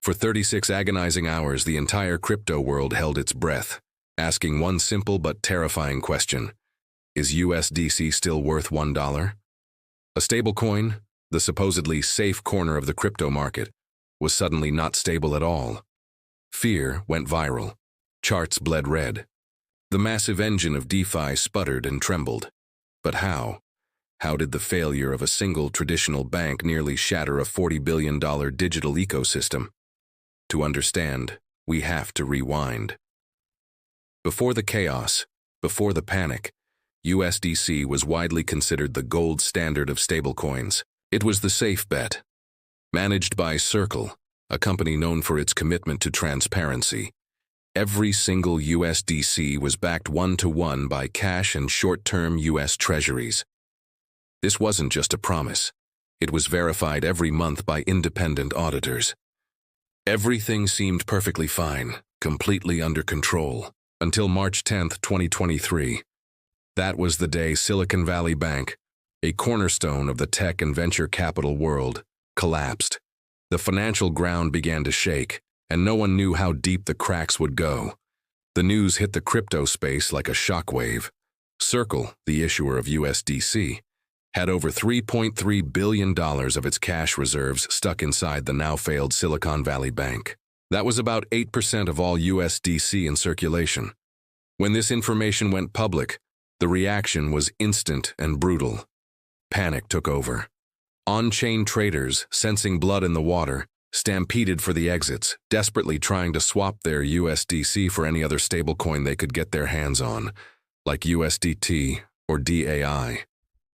For 36 agonizing hours, the entire crypto world held its breath, asking one simple but terrifying question. Is USDC still worth $1? A stablecoin, the supposedly safe corner of the crypto market, was suddenly not stable at all. Fear went viral. Charts bled red. The massive engine of DeFi sputtered and trembled. But how? How did the failure of a single traditional bank nearly shatter a $40 billion digital ecosystem? To understand, we have to rewind. Before the chaos, before the panic, USDC was widely considered the gold standard of stablecoins. It was the safe bet. Managed by Circle, a company known for its commitment to transparency, every single USDC was backed one-to-one by cash and short-term US treasuries. This wasn't just a promise. It was verified every month by independent auditors. Everything seemed perfectly fine, completely under control, until March 10, 2023. That was the day Silicon Valley Bank, a cornerstone of the tech and venture capital world, collapsed. The financial ground began to shake, and no one knew how deep the cracks would go. The news hit the crypto space like a shockwave. Circle, the issuer of USDC, had over $3.3 billion of its cash reserves stuck inside the now-failed Silicon Valley Bank. That was about 8% of all USDC in circulation. When this information went public, the reaction was instant and brutal. Panic took over. On-chain traders, sensing blood in the water, stampeded for the exits, desperately trying to swap their USDC for any other stablecoin they could get their hands on, like USDT or DAI.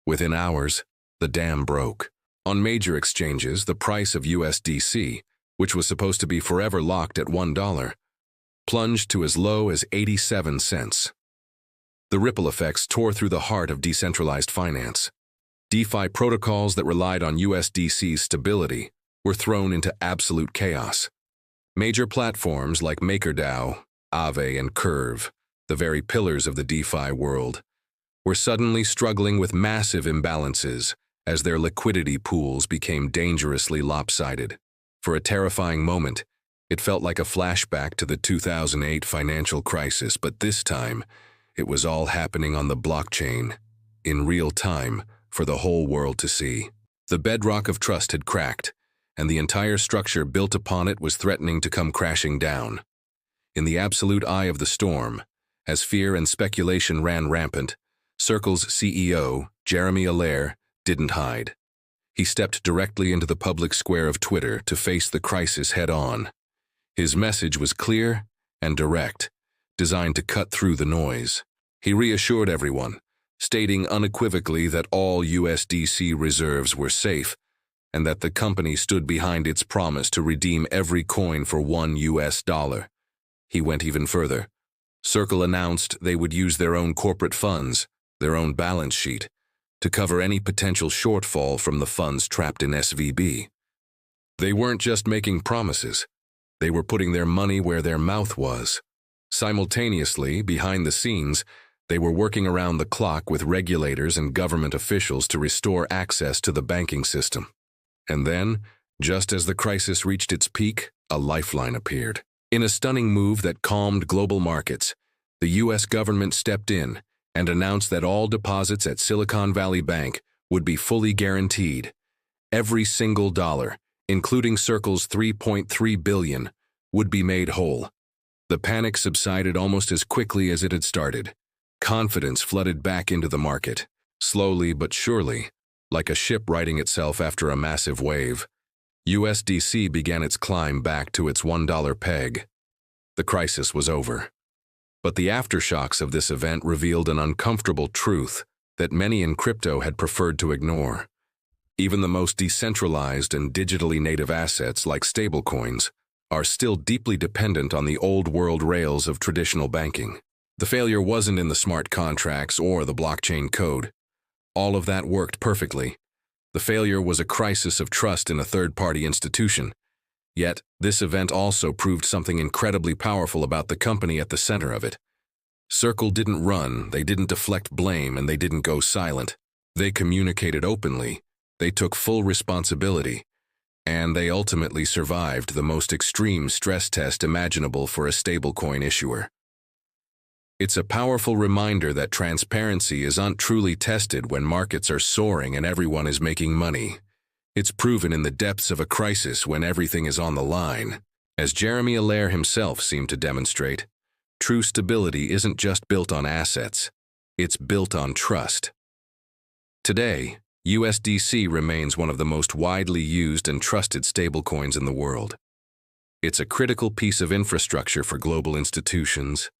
Within hours, the dam broke. On major exchanges, the price of USDC, which was supposed to be forever locked at $1, plunged to as low as 87 cents. The ripple effects tore through the heart of decentralized finance. DeFi protocols that relied on USDC's stability were thrown into absolute chaos. Major platforms like MakerDAO, Aave, and Curve, the very pillars of the DeFi world, were suddenly struggling with massive imbalances as their liquidity pools became dangerously lopsided. For a terrifying moment, it felt like a flashback to the 2008 financial crisis, but this time, it was all happening on the blockchain, in real time, for the whole world to see. The bedrock of trust had cracked, and the entire structure built upon it was threatening to come crashing down. In the absolute eye of the storm, as fear and speculation ran rampant, Circle's CEO, Jeremy Allaire, didn't hide. He stepped directly into the public square of Twitter to face the crisis head-on. His message was clear and direct, designed to cut through the noise. He reassured everyone, stating unequivocally that all USDC reserves were safe and that the company stood behind its promise to redeem every coin for $1. He went even further. Circle announced they would use their own corporate funds, their own balance sheet, to cover any potential shortfall from the funds trapped in SVB. They weren't just making promises. They were putting their money where their mouth was. Simultaneously, behind the scenes, they were working around the clock with regulators and government officials to restore access to the banking system. And then, just as the crisis reached its peak, a lifeline appeared. In a stunning move that calmed global markets, the U.S. government stepped in and announced that all deposits at Silicon Valley Bank would be fully guaranteed. Every single dollar, including Circle's $3.3 billion, would be made whole. The panic subsided almost as quickly as it had started. Confidence flooded back into the market, slowly but surely, like a ship righting itself after a massive wave. USDC began its climb back to its $1 peg. The crisis was over. But the aftershocks of this event revealed an uncomfortable truth that many in crypto had preferred to ignore. Even the most decentralized and digitally native assets like stablecoins are still deeply dependent on the old world rails of traditional banking. The failure wasn't in the smart contracts or the blockchain code. All of that worked perfectly. The failure was a crisis of trust in a third-party institution. Yet, this event also proved something incredibly powerful about the company at the center of it. Circle didn't run, they didn't deflect blame, and they didn't go silent. They communicated openly. They took full responsibility. And they ultimately survived the most extreme stress test imaginable for a stablecoin issuer. It's a powerful reminder that transparency isn't truly tested when markets are soaring and everyone is making money. It's proven in the depths of a crisis when everything is on the line. As Jeremy Allaire himself seemed to demonstrate, true stability isn't just built on assets, it's built on trust. Today, USDC remains one of the most widely used and trusted stablecoins in the world. It's a critical piece of infrastructure for global institutions,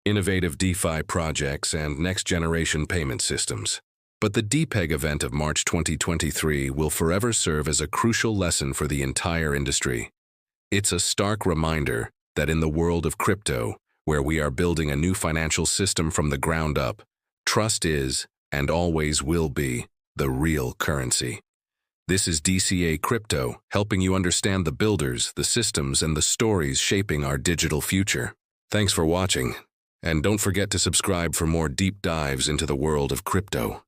innovative DeFi projects, and next-generation payment systems. But the Depeg event of March 2023 will forever serve as a crucial lesson for the entire industry. It's a stark reminder that in the world of crypto, where we are building a new financial system from the ground up, trust is, and always will be, the real currency. This is DCA Crypto, helping you understand the builders, the systems, and the stories shaping our digital future. Thanks for watching, and don't forget to subscribe for more deep dives into the world of crypto.